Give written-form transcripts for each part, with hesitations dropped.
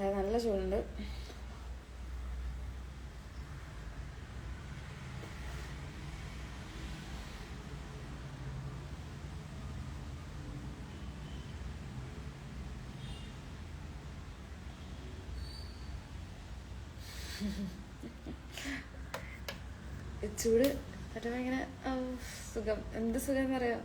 അത് നല്ല ചൂടുണ്ട്. ചൂട് തട്ടുമ്പോൾ ഇങ്ങനെ സുഖം, എന്ത് സുഖം എന്നറിയാം.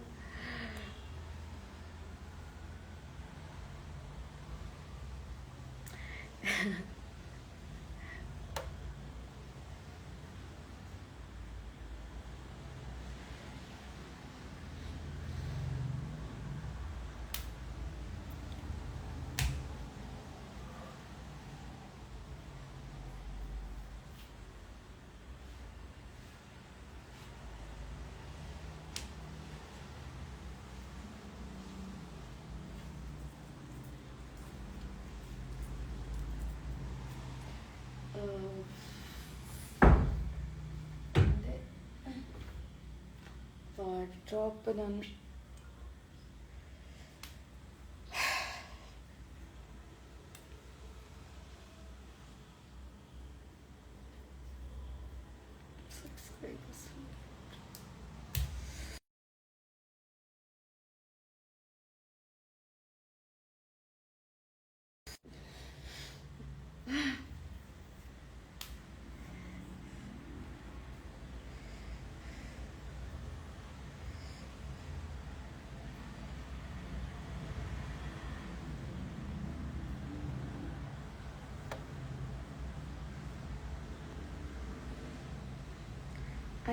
വാർഡ്രോബ് ഞാൻ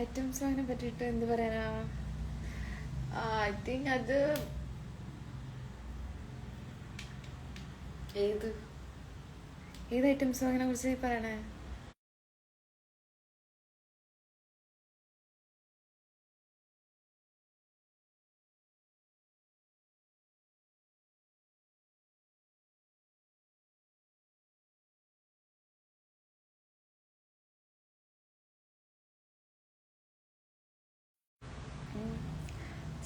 ഐറ്റംസ് അതിനെ പറ്റിയിട്ട് എന്ത് പറയാനാ. ഐ തിങ്ക് അത് ഏത് ഐറ്റംസ് അങ്ങനെ കുറിച്ച് പറയണേ.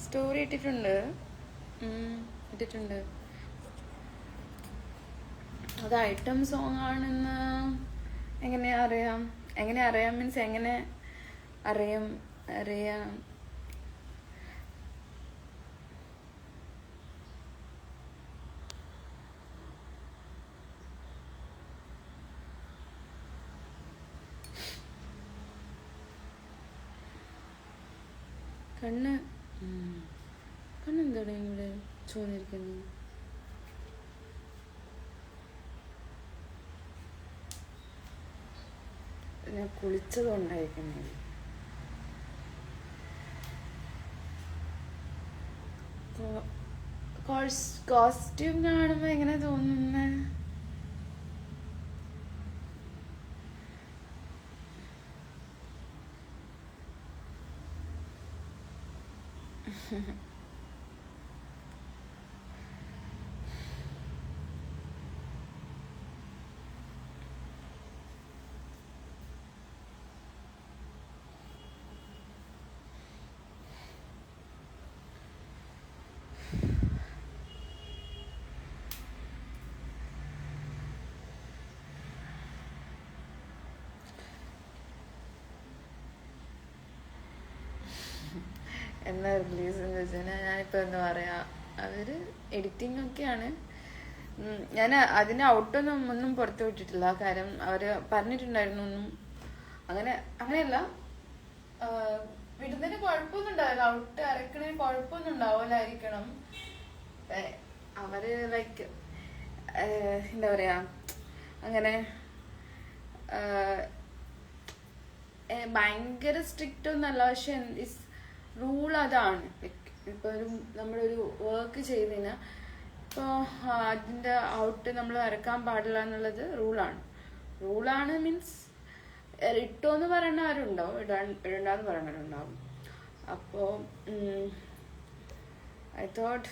സ്റ്റോറി ഇട്ടിട്ടുണ്ട്. അത് ഐറ്റം സോങ് ആണെന്ന് എങ്ങനെയാ അറിയാം മീൻസ് എങ്ങനെ അറിയാം കണ്ണെന്താണ് ഇവിടെ ചോദിച്ചിരിക്കുന്നത്. ഞാൻ കുളിച്ചത് കൊണ്ടായിരിക്കുന്നേ. കോസ്റ്റ്യൂം കാണുമ്പോ എങ്ങനെ തോന്നുന്നേ. എന്നാ റിലീസ് എന്ന് വെച്ചാൽ ഞാനിപ്പോൾ എന്താ പറയുക, അവർ എഡിറ്റിംഗ് ഒക്കെയാണ്. ഞാൻ അതിൻ്റെ ഒന്നും പുറത്തു വിട്ടിട്ടില്ല. കാര്യം അവർ പറഞ്ഞിട്ടുണ്ടായിരുന്നു ഒന്നും അങ്ങനെയല്ല, വിടുന്നതിന് കുഴപ്പമൊന്നും ഉണ്ടാവില്ല, ഔട്ട് ഇറക്കണതിന് കുഴപ്പമൊന്നും ഉണ്ടാവില്ലായിരിക്കണം. അവര് ലൈക്ക് എന്താ പറയാ, അങ്ങനെ ഭയങ്കര സ്ട്രിക്റ്റ് ഒന്നല്ല. പക്ഷെ റൂൾ അതാണ്. ഇപ്പൊ നമ്മളൊരു വർക്ക് ചെയ്തതിന് ഇപ്പോൾ അതിൻ്റെ ഔട്ട് നമ്മൾ ഇറക്കാൻ പാടില്ല എന്നുള്ളത് റൂളാണ്. മീൻസ് ഇട്ടോന്ന് പറയണവരുണ്ടാവും, ഇടണ്ടെന്ന് പറയണവരുണ്ടാവും. അപ്പോൾ ഐ തോട്ട്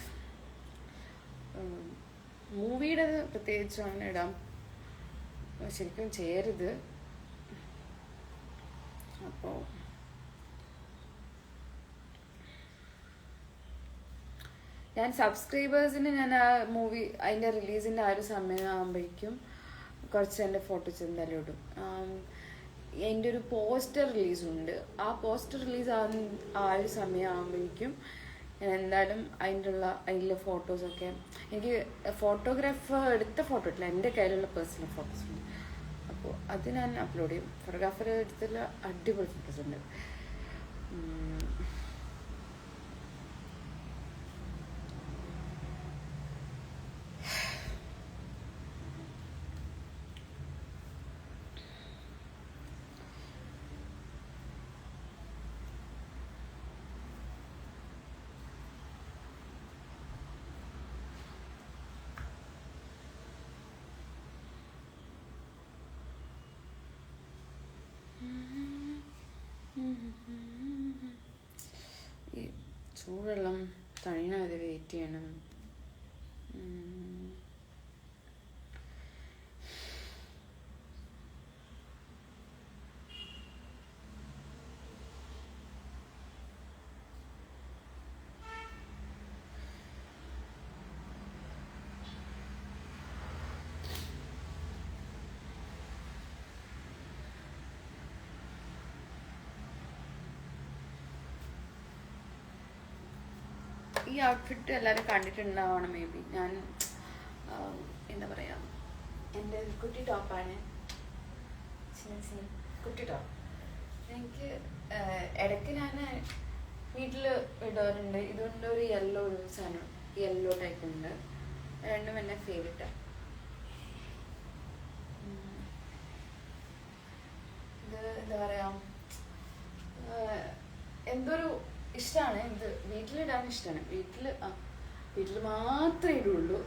മൂവിയുടെ പ്രത്യേകിച്ച് അങ്ങനെ ഇടാം ശരിക്കും ചെയ്യരുത്. അപ്പോൾ ഞാൻ സബ്സ്ക്രൈബേഴ്സിന് ഞാൻ ആ മൂവി അതിൻ്റെ റിലീസിൻ്റെ ആ ഒരു സമയമാകുമ്പോഴേക്കും കുറച്ച് എൻ്റെ ഫോട്ടോസ് എന്തായാലും ഇടും. എൻ്റെ ഒരു പോസ്റ്റർ റിലീസുണ്ട്. ആ പോസ്റ്റർ റിലീസ് ആ ഒരു സമയമാകുമ്പോഴേക്കും ഞാൻ എന്തായാലും അതിലെ ഫോട്ടോസൊക്കെ, എനിക്ക് ഫോട്ടോഗ്രാഫർ എടുത്ത ഫോട്ടോ ഇട്ടില്ല, എൻ്റെ കയ്യിലുള്ള പേഴ്സണൽ ഫോട്ടോസ് ഉണ്ട്. അപ്പോൾ അത് ഞാൻ അപ്ലോഡ് ചെയ്യും. ഫോട്ടോഗ്രാഫർ എടുത്തുള്ള അടിപൊളി ഫോട്ടോസ് ഉണ്ട്. ഈ ചൂടുവെള്ളം തണിയാതെ വെയിറ്റ് ചെയ്യണം. ഈ ഔട്ട്ഫിറ്റ് എല്ലാവരും കണ്ടിട്ടുണ്ടാവണം മേ ബി. ഞാൻ എന്താ പറയുക, എൻ്റെ കുട്ടി ടോപ്പാണ്, കുട്ടി ടോപ്പ്. എനിക്ക് ഇടയ്ക്ക് ഞാൻ വീട്ടിൽ ഇടാറുണ്ട്. ഇതുകൊണ്ട് ഒരു യെല്ലോ ഒരു സാധനം, യെല്ലോ ടൈപ്പ് ഉണ്ട്. രണ്ടും എൻ്റെ ഫേവറേറ്റാണ്. ഇത് എന്താ പറയുക, എന്തൊരു ഇഷ്ടമാണ്. ഇത് വീട്ടിലിടാൻ ഇഷ്ടമാണ്. വീട്ടിൽ മാത്രമേ ഇടുള്ളൂ.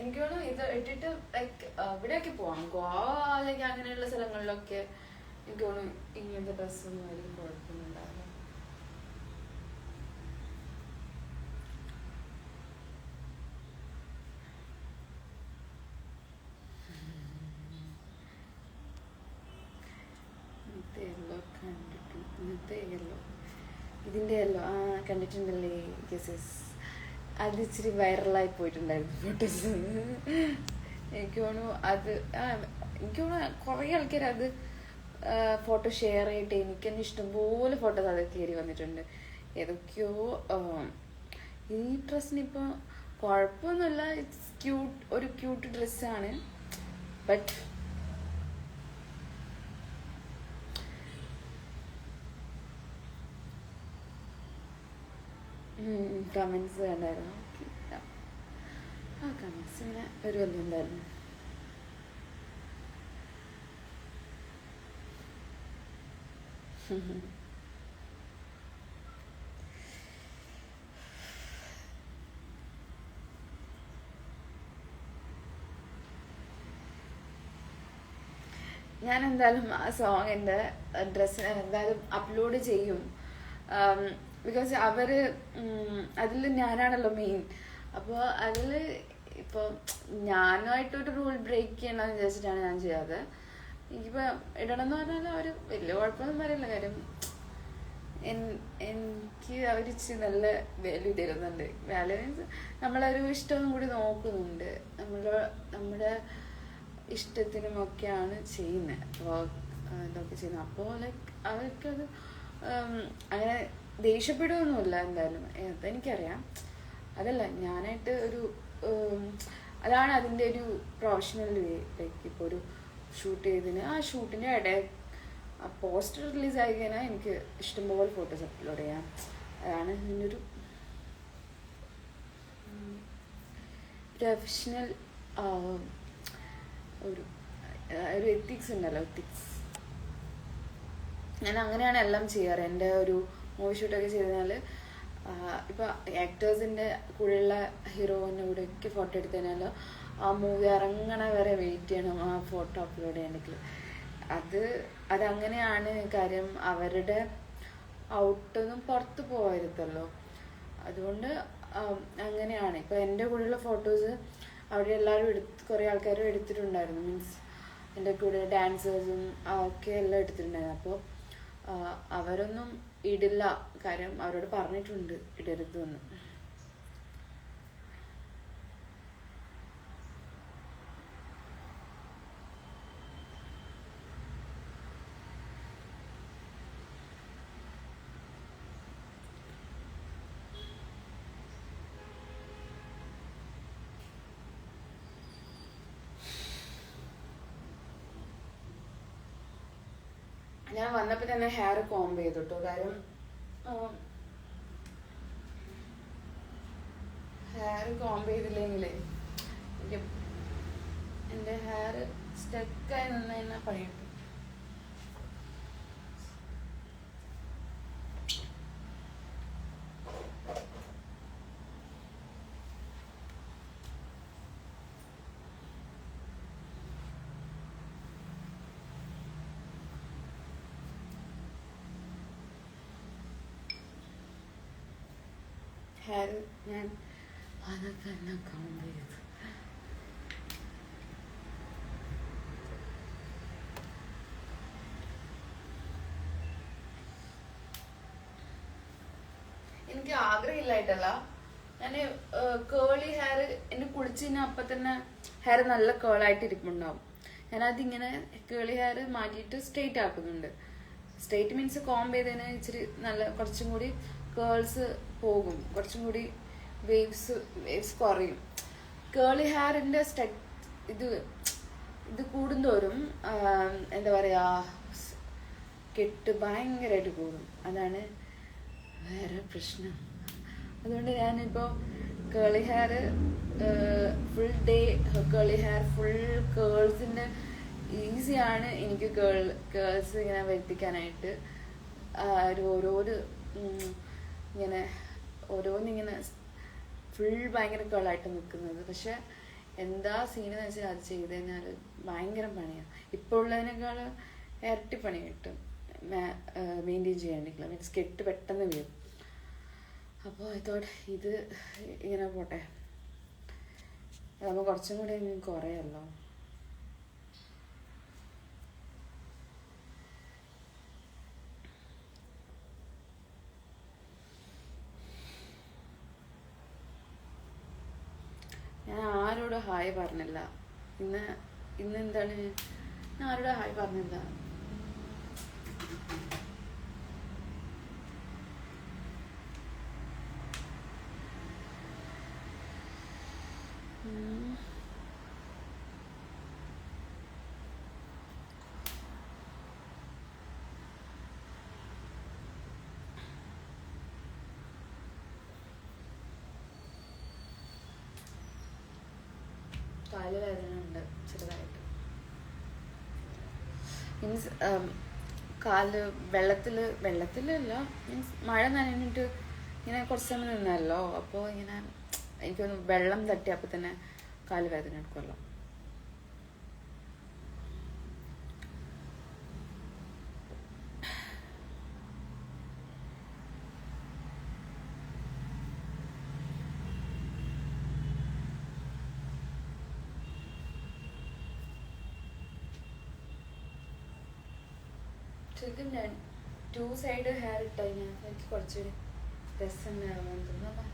എനിക്ക് തോന്നുന്നു ഇത് ഇട്ടിട്ട് ലൈക്ക് ഇവിടെയൊക്കെ പോവാം, ഗോവ അല്ലെങ്കിൽ അങ്ങനെയുള്ള സ്ഥലങ്ങളിലൊക്കെ എനിക്ക് തോന്നുന്നു ഇങ്ങനത്തെ ഡ്രസ്സൊന്നും ആയിരിക്കും കുഴപ്പമൊന്നും ഉണ്ടാവില്ല. ഇതിൻ്റെ യെല്ലോ കണ്ടിട്ടുണ്ടല്ലേ? യെസ്. അത് ഇച്ചിരി വൈറലായി പോയിട്ടുണ്ടായിരുന്നു ഫോട്ടോസ്. എനിക്ക് തോന്നുന്നു കുറേ ആൾക്കാർ അത് ഫോട്ടോ ഷെയർ ചെയ്തിട്ട് എനിക്ക് തന്നെ ഇഷ്ടംപോലെ ഫോട്ടോസ് അത് കയറി വന്നിട്ടുണ്ട്. ഏതൊക്കെയോ ഈ ഡ്രസ്സിനിപ്പോൾ കുഴപ്പമൊന്നുമില്ല, ഇറ്റ്സ് ക്യൂട്ട്, ഒരു ക്യൂട്ട് ഡ്രസ്സാണ്. ബട്ട് കമൻസ് കണ്ടായിരുന്നു. ആ കമൻസ് ഇങ്ങനെ വരുമല്ലോ എന്തായിരുന്നു. ഞാൻ എന്തായാലും ആ സോങ്ങിൻ്റെ ഡ്രസ്സ് ഞാൻ എന്തായാലും അപ്ലോഡ് ചെയ്യും. ബിക്കോസ് അതിൽ ഞാനാണല്ലോ മെയിൻ. അപ്പോൾ അതിൽ ഇപ്പോൾ ഞാനുമായിട്ടൊരു റൂൾ ബ്രേക്ക് ചെയ്യണമെന്ന് വിചാരിച്ചിട്ടാണ് ഞാൻ ചെയ്യാതെ. എനിക്കിപ്പോൾ ഇടണം എന്ന് പറഞ്ഞാൽ അവർ വലിയ കുഴപ്പമൊന്നും പറയില്ല. കാര്യം എനിക്ക് അവർ ഇച്ചിരി നല്ല വാല്യൂ തരുന്നുണ്ട്. വാല്യൂ മീൻസ് നമ്മളൊരു ഇഷ്ടവും കൂടി നോക്കുന്നുണ്ട്. നമ്മുടെ ഇഷ്ടത്തിനുമൊക്കെയാണ് ചെയ്യുന്നത്, ഇതൊക്കെ ചെയ്യുന്നത്. അപ്പോൾ ലൈക്ക് അവർക്കത് അങ്ങനെ ദേഷ്യപ്പെടുകയൊന്നുമില്ല എന്തായാലും, അതെനിക്കറിയാം. അതല്ല ഞാനായിട്ട് അതാണ് അതിൻ്റെ ഒരു പ്രൊഫഷണൽ വേ. ലൈക്ക് ഇപ്പോൾ ഒരു ഷൂട്ട് ചെയ്തതിന് ആ ഷൂട്ടിൻ്റെ ഇടയിൽ ആ പോസ്റ്റർ റിലീസ് ആയി കഴിഞ്ഞാൽ എനിക്ക് ഇഷ്ടംപോലെ ഫോട്ടോസ് അപ്ലോഡ് ചെയ്യാം. അതാണ് ഇതിൻ്റെ ഒരു പ്രൊഫഷണൽ ഒരു എത്തിക്സ് ഉണ്ടല്ലോ, എത്തിക്സ്. ഞാൻ അങ്ങനെയാണ് എല്ലാം ചെയ്യാറ്. എൻ്റെ ഒരു മൂവി ഷൂട്ടൊക്കെ ചെയ്തതിനാൽ ഇപ്പോൾ ആക്ടേഴ്സിൻ്റെ കൂടെയുള്ള ഹീറോയിൻ്റെ കൂടെയൊക്കെ ഫോട്ടോ എടുത്തു കഴിഞ്ഞാൽ ആ മൂവി ഇറങ്ങണ വരെ വെയിറ്റ് ചെയ്യണം ആ ഫോട്ടോ അപ്ലോഡ് ചെയ്യണമെങ്കിൽ. അതങ്ങനെയാണ്. കാര്യം അവരുടെ ഔട്ടൊന്നും പുറത്ത് പോകരുതല്ലോ. അതുകൊണ്ട് അങ്ങനെയാണ്. ഇപ്പോൾ എൻ്റെ കൂടെയുള്ള ഫോട്ടോസ് അവിടെ എല്ലാവരും കുറേ ആൾക്കാരും എടുത്തിട്ടുണ്ടായിരുന്നു. മീൻസ് എൻ്റെ കൂടെ ഡാൻസേഴ്സും ഒക്കെ എല്ലാം എടുത്തിട്ടുണ്ടായിരുന്നു. അപ്പോൾ അവരൊന്നും ഇടില്ല, കാര്യം അവരോട് പറഞ്ഞിട്ടുണ്ട് ഇടരുതെന്ന്. ഞാൻ വന്നപ്പോൾ തന്നെ ഹെയർ കോംബ് ചെയ്തു കേട്ടോ. കാര്യം ഹെയർ കോംബ് ചെയ്തില്ലെങ്കിൽ എനിക്ക് എൻ്റെ ഹെയർ സ്റ്റക്കായി നിന്ന് തന്നെ പണി കിട്ടും. ഹെയർ ഞാൻ അതൊക്കെ തന്നെ കോംബ് ചെയ്തു. എനിക്ക് ആഗ്രഹമില്ലായിട്ടല്ല, ഞാൻ കേളി ഹെയർ എന്നെ കുളിച്ചതിന് അപ്പം തന്നെ ഹെയർ നല്ല കേളായിട്ട് ഇരിപ്പുണ്ടാവും. ഞാനതിങ്ങനെ കേളി ഹെയർ മാറ്റിയിട്ട് സ്ട്രെയിറ്റ് ആക്കുന്നുണ്ട്. സ്ട്രെയിറ്റ് മീൻസ് കോംബ് ചെയ്തതിന് ഇച്ചിരി നല്ല കുറച്ചും കൂടി കേൾസ് പോകും, കുറച്ചും കൂടി വേവ്സ് കുറയും. കേളി ഹെയറിൻ്റെ ഇത് കൂടുന്തോറും എന്താ പറയുക, കെട്ട് ഭയങ്കരമായിട്ട് കൂടും. അതാണ് വേറെ പ്രശ്നം. അതുകൊണ്ട് ഞാനിപ്പോൾ curly hair full day curly hair full കേൾസിൻ്റെ ഈസിയാണ് എനിക്ക് കേൾസ് ഇങ്ങനെ വരുത്തിക്കാനായിട്ട്. ഓരോരോ ഇങ്ങനെ ഓരോന്നിങ്ങനെ ഫുൾ ഭയങ്കര കേളായിട്ട് നിൽക്കുന്നത്. പക്ഷെ എന്താ സീനെന്ന് വെച്ചാൽ അത് ചെയ്ത് കഴിഞ്ഞാൽ ഭയങ്കര പണിയാണ്. ഇപ്പോൾ ഉള്ളതിനേക്കാൾ ഇരട്ടി പണി കിട്ടും മെയിൻറ്റെയിൻ ചെയ്യാണ്ടിരിക്കില്ല. മീൻസ് കെട്ട് പെട്ടെന്ന് വീഴും. അപ്പോൾ ഇതോടെ ഇത് ഇങ്ങനെ പോട്ടെ, നമ്മൾ കുറച്ചും കൂടെ കുറയല്ലോ. ഞാൻ ആരോടും ഹായ് പറഞ്ഞില്ല ഇന്ന്. എന്താണ്, ഞാൻ ആരോടും ഹായ് പറഞ്ഞില്ല. കാല് വേദന ഉണ്ട് ചെറുതായിട്ട്. മീൻസ് കാല് വെള്ളത്തിലല്ല, മീൻസ് മഴ നനഞ്ഞിട്ട് ഇങ്ങനെ കുറച്ച് സമയം നിന്നല്ലോ. അപ്പോൾ ഇങ്ങനെ എനിക്കൊന്ന് വെള്ളം തട്ടിയപ്പോൾ തന്നെ കാല് വേദന എടുക്കുമല്ലോ. ശരിക്കും ഞാൻ 2 സൈഡ് ഹെയർ ഇട്ട് കഴിഞ്ഞാൽ എനിക്ക് കുറച്ചുകൂടി രസമുണ്ടാവാൻ തോന്നുന്നു.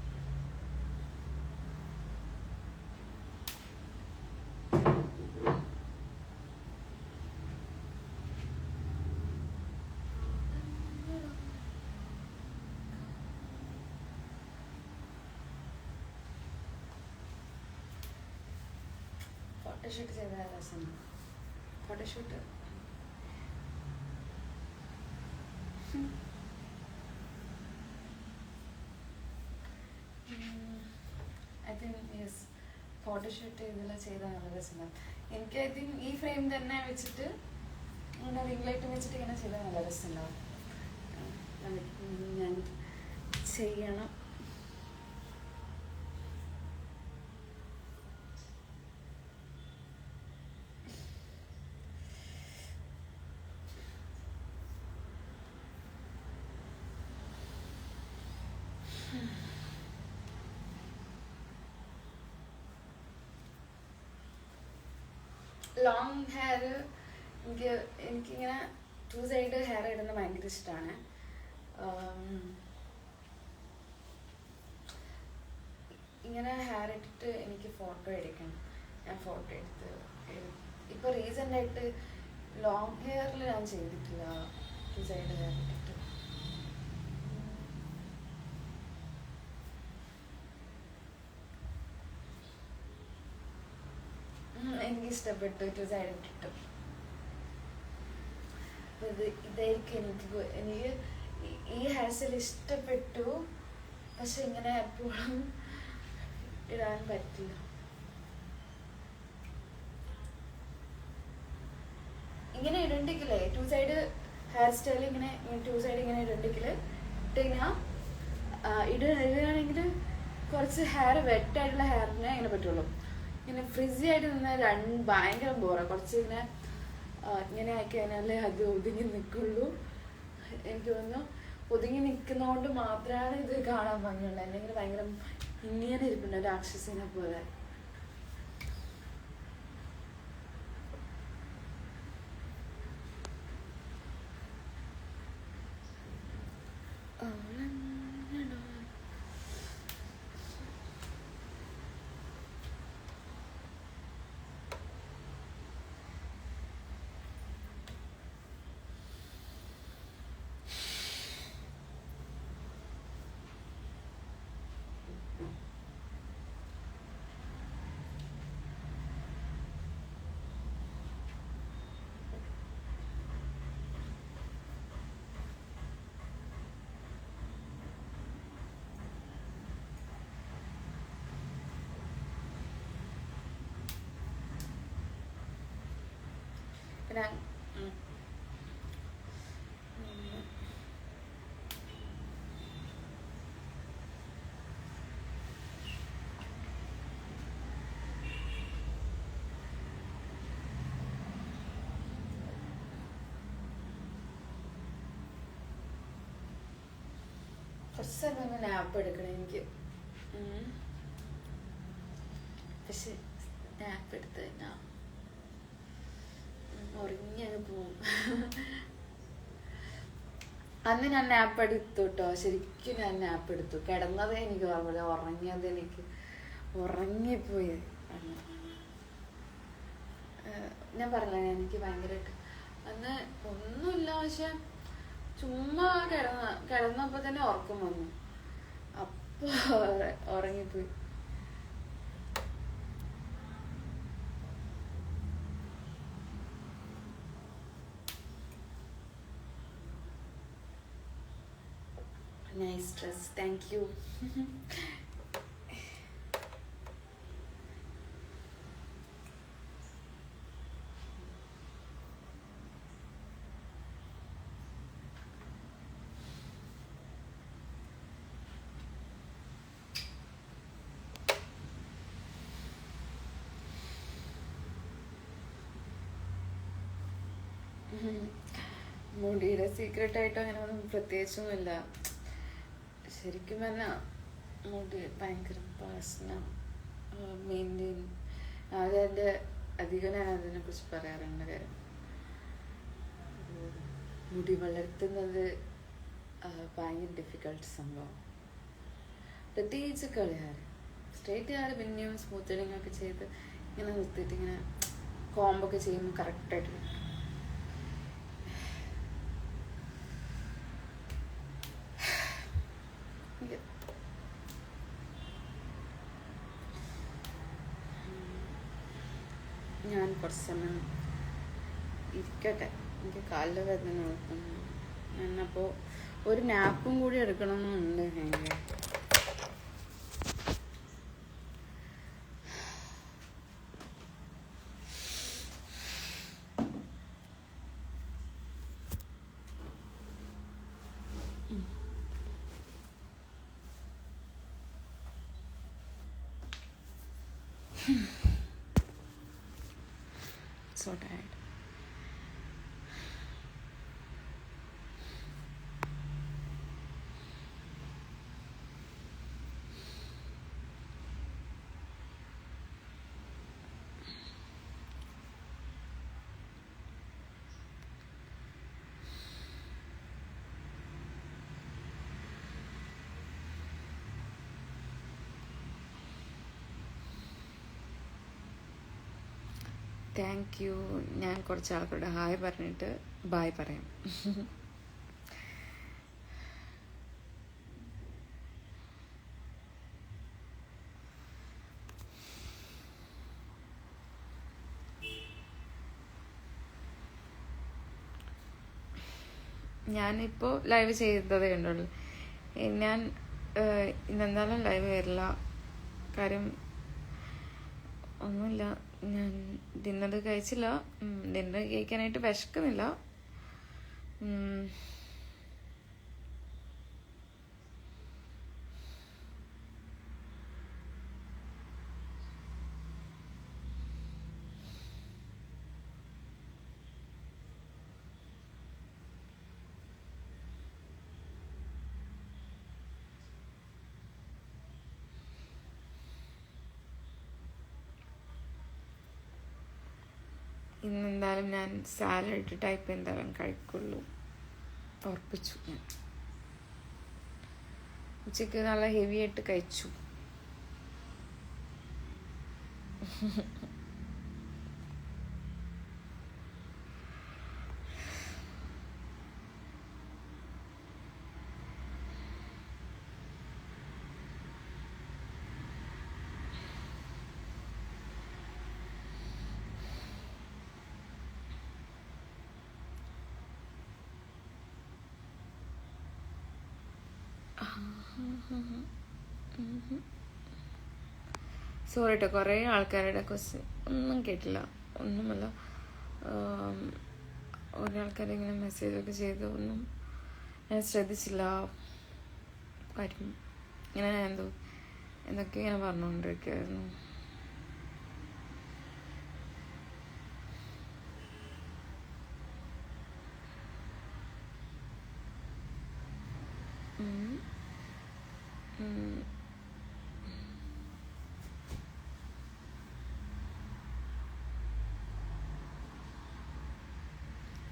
ഫോട്ടോഷൂട്ട് ചെയ്ത രസമാണ്. Photoshoot I think yes, photoshoot ഇതെല്ലാം ചെയ്താൽ നല്ല രസമാണ്. എനിക്ക് ഐ തിങ്ക് ഈ ഫ്രെയിം തന്നെ വെച്ചിട്ട് ഇങ്ങനെ റിംഗ് ലൈറ്റ് വെച്ചിട്ട് ഇങ്ങനെ ചെയ്താൽ നല്ല രസമുണ്ടാവും. ഞാൻ ചെയ്യണം. ലോങ് ഹെയർ എനിക്കിങ്ങനെ 2 സൈഡ് ഹെയർ ഇടുന്നത് ഭയങ്കര ഇഷ്ടമാണ്. ഇങ്ങനെ ഹെയർ ഇട്ടിട്ട് എനിക്ക് ഫോട്ടോ എടുക്കണം. ഞാൻ ഫോട്ടോ എടുത്ത് ഇപ്പോൾ റീസെൻ്റായിട്ട് ലോങ് ഹെയറിൽ ഞാൻ ചെയ്തിട്ടില്ല 2 സൈഡ് ഹെയർ ഇട്ടിട്ട്. എനിക്ക് ഇഷ്ടപ്പെട്ടു 2 സൈഡ് ഇട്ടിട്ട്. ഇതായിരിക്കും എനിക്ക് ഈ ഹെയർ സ്റ്റൈൽ ഇഷ്ടപ്പെട്ടു. പക്ഷെ ഇങ്ങനെ എപ്പോഴും ഇടാൻ പറ്റില്ല. ഇങ്ങനെ ഇടണ്ടെങ്കിലേ 2 സൈഡ് ഹെയർ സ്റ്റൈൽ ഇങ്ങനെ 2 സൈഡ് ഇങ്ങനെ ഇടണ്ടെങ്കിൽ ഇട്ട് കഴിഞ്ഞാൽ ഇടുകയാണെങ്കിൽ കുറച്ച് ഹെയർ വെറ്റായിട്ടുള്ള ഹെയറിനെ ഇങ്ങനെ പറ്റുള്ളൂ. ഇങ്ങനെ ഫ്രിസി ആയിട്ട് നിന്നാൽ ഭയങ്കര ബോറാ. കുറച്ച് ഇങ്ങനെ ആയിക്കഴിഞ്ഞാലേ അത് ഒതുങ്ങി നിൽക്കുള്ളൂ. എനിക്ക് തോന്നുന്നു ഒതുങ്ങി നിൽക്കുന്നതുകൊണ്ട് മാത്രമാണ് ഇത് കാണാൻ ഭംഗിയുള്ളത്. അല്ലെങ്കിൽ ഭയങ്കര ഇങ്ങനെ ഇരിപ്പുണ്ട് രാക്ഷസിനെ പോലെ. പിന്നെ കുറച്ച് സമയം ഒന്ന് നാപ്പ് എടുക്കണം എനിക്ക്. പക്ഷെ നാപ്പ് എടുത്ത് കഴിഞ്ഞാൽ ഉറങ്ങി അങ്ങ് പോവും. അന്ന് ഞാൻ നാപ്പ് എടുത്തു കേട്ടോ. ശരിക്കും ഞാൻ നാപ്പ് എടുത്തു. കിടന്നതേ എനിക്ക് ഓർമ്മയില്ല, ഉറങ്ങിയത് എനിക്ക് ഉറങ്ങിപ്പോയി. ഞാൻ പറഞ്ഞ എനിക്ക് ഭയങ്കരമായിട്ട് അന്ന് ഒന്നുമില്ല. പക്ഷെ ചുമ്മാ കിടന്നപ്പോ തന്നെ ഉറക്കം വന്നു. അപ്പൊ ഉറങ്ങിപ്പോയി. Nice dress, thank you. മുടിയുടെ സീക്രട്ട് ആയിട്ട് അങ്ങനെ ഒന്നും പ്രത്യേകിച്ചൊന്നുമില്ല. ശരിക്കും പറഞ്ഞാൽ മുടി ഭയങ്കര പ്രശ്നം മെയിൻറ്റെയിൻ. അതെൻ്റെ അധികം ഞാൻ അതിനെക്കുറിച്ച് പറയാറുണ്ട്. കാര്യം മുടി വളർത്തുന്നത് ഭയങ്കര ഡിഫിക്കൽട്ട് സംഭവം. പ്രത്യേകിച്ച് കളിയാർ സ്ട്രേറ്റ് ഹെയർ പിന്നെയും സ്മൂത്തനിങ് ഒക്കെ ചെയ്ത് ഇങ്ങനെ നിർത്തിയിട്ട് ഇങ്ങനെ കോമ്പൊക്കെ ചെയ്യുമ്പോൾ കറക്റ്റായിട്ട് കിട്ടും. ഞാൻ കുറച്ച് സമയം ഇരിക്കട്ടെ, എനിക്ക് കാലിൽ വേദന നോക്കുന്നു. ഞാനപ്പോൾ ഒരു നാപ്പും കൂടി എടുക്കണമെന്നുണ്ട്. ഭയങ്കര so tired. Thank you. ഞാൻ കുറച്ച് ആൾക്കാരുടെ ഹായ് പറഞ്ഞിട്ട് ബായ് പറയാം. ഞാനിപ്പോൾ ലൈവ് ചെയ്തതേ ഉണ്ടുള്ളൂ. ഞാൻ ഇന്നെന്തായാലും ലൈവ് വരില്ല. കാര്യം ഒന്നുമില്ല, ഞാൻ ഡിന്നർ കഴിച്ചില്ല. ഡിന്നർ കഴിക്കാനായിട്ട് വിശക്കുന്നില്ല. ഇന്നെന്തായാലും ഞാൻ സാലഡ് ടൈപ്പ് എന്തായാലും കഴിക്കുള്ളൂ, ഉറപ്പിച്ചു. ഞാൻ ഉച്ചയ്ക്ക് നല്ല ഹെവി ആയിട്ട് കഴിച്ചു. സോറി കേട്ടോ, കുറേ ആൾക്കാരുടെ ക്വസ്റ്റ്യൻ ഒന്നും കേട്ടില്ല. ഒന്നുമല്ല, കുറേ ആൾക്കാരിങ്ങനെ മെസ്സേജൊക്കെ ചെയ്ത് ഒന്നും ഞാൻ ശ്രദ്ധിച്ചില്ല. കാര്യം ഇങ്ങനെ ഞാൻ എന്തൊക്കെ ഇങ്ങനെ പറഞ്ഞുകൊണ്ടിരിക്കുകയായിരുന്നു.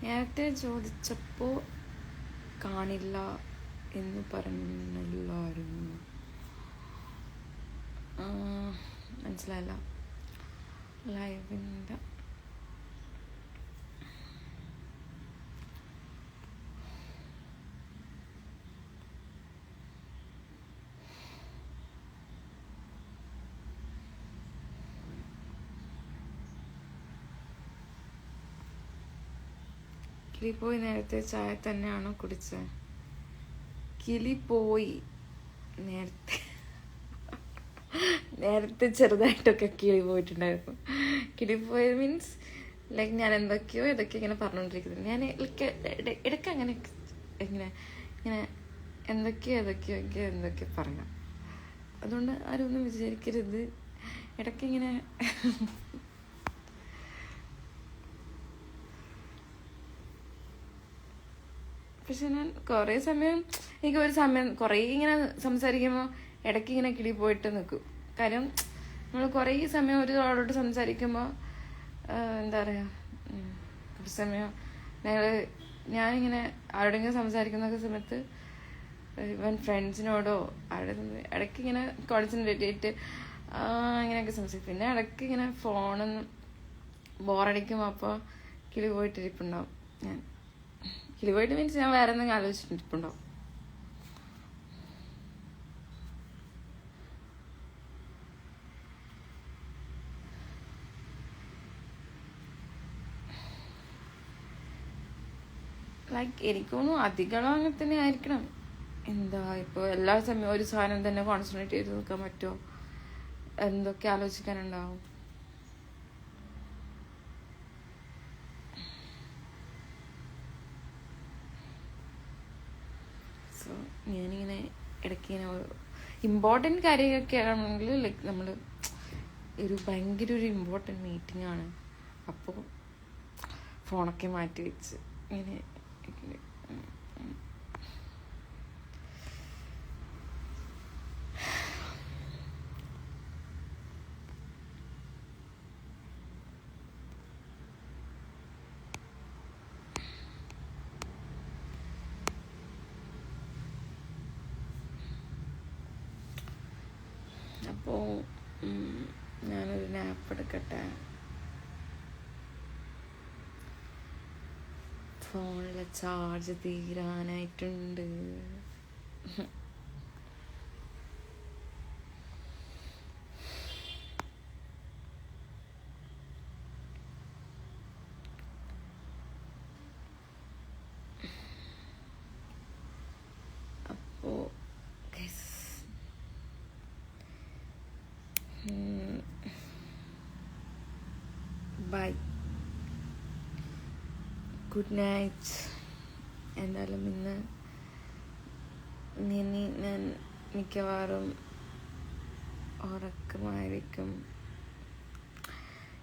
നേരത്തെ ചോദിച്ചപ്പോൾ കാണില്ല എന്ന് പറഞ്ഞില്ലായിരുന്നു. മനസ്സിലായില്ല. ലൈവിൻ്റെ കിളിപ്പോയി നേരത്തെ ചായ തന്നെയാണോ കുടിച്ചത്? കിളിപ്പോയി നേരത്തെ ചെറുതായിട്ടൊക്കെ കിളി പോയിട്ടുണ്ടായിരുന്നു. കിളിപ്പോയി മീൻസ് ലൈക്ക് ഞാൻ എന്തൊക്കെയോ ഇതൊക്കെ ഇങ്ങനെ പറഞ്ഞുകൊണ്ടിരിക്കുന്നത്. ഞാൻ ഇടയ്ക്ക് അങ്ങനെ ഇങ്ങനെ എന്തൊക്കെയോ പറയാം. അതുകൊണ്ട് ആരും ഒന്നും വിചാരിക്കരുത്. ഇടയ്ക്കിങ്ങനെ പക്ഷെ ഞാൻ കുറേ സമയം കുറേ ഇങ്ങനെ സംസാരിക്കുമ്പോൾ ഇടയ്ക്ക് ഇങ്ങനെ കിളി പോയിട്ട് നിൽക്കും. കാര്യം നമ്മൾ കുറേ സമയം ഒരാളോട് സംസാരിക്കുമ്പോൾ എന്താ പറയുക, കുറച്ച് സമയം ഞാനിങ്ങനെ ആരോടെങ്കിലും സംസാരിക്കുന്ന സമയത്ത് ഇവൻ ഫ്രണ്ട്സിനോടോ ഇടയ്ക്ക് ഇങ്ങനെ കോൺസെൻട്രേറ്റ് ചെയ്തിട്ട് ഇങ്ങനെയൊക്കെ സംസാരിക്കും. പിന്നെ ഇടയ്ക്ക് ഇങ്ങനെ ഫോണൊന്ന് ബോറടിക്കുമ്പോൾ അപ്പോൾ കിളി പോയിട്ടിരിപ്പുണ്ടാവും. ഞാൻ കിളി പോയിട്ട് മീൻസ് ഞാൻ വേറെ എന്തെങ്കിലും ആലോചിച്ചിട്ടിരിപ്പുണ്ടാവും. ലൈക്ക് എനിക്കൊന്നും അധികം അങ്ങനെ തന്നെ ആയിരിക്കണം. എന്താ ഇപ്പോൾ എല്ലാ സമയവും ഒരു സാധനം തന്നെ കോൺസെൻട്രേറ്റ് ചെയ്ത് നിൽക്കാൻ പറ്റുമോ? എന്തൊക്കെ ആലോചിക്കാനുണ്ടാവും. സോ ഞാനിങ്ങനെ ഇടയ്ക്ക് ഇങ്ങനെ ഇമ്പോർട്ടൻറ്റ് കാര്യമൊക്കെ ആണെങ്കിൽ ലൈക്ക് നമ്മൾ ഭയങ്കര ഒരു ഇമ്പോർട്ടൻറ്റ് മീറ്റിംഗ് ആണ്, അപ്പോൾ ഫോണൊക്കെ മാറ്റി വെച്ച് ഇങ്ങനെ അപ്പോൾ ഞാനൊരു നാപ്പ് എടുക്കട്ടെ. ഫോണിലെ ചാർജ് തീരാനായിട്ടുണ്ട്. Bye, good night. എന്തായാലും ഇന്ന് ഞാൻ മിക്കവാറും ഉറക്കമായിരിക്കും.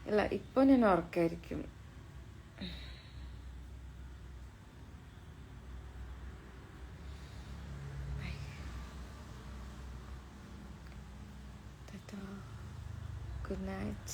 ഇല്ല, ഇപ്പോൾ ഞാൻ ഉറക്കമായിരിക്കും. Good night.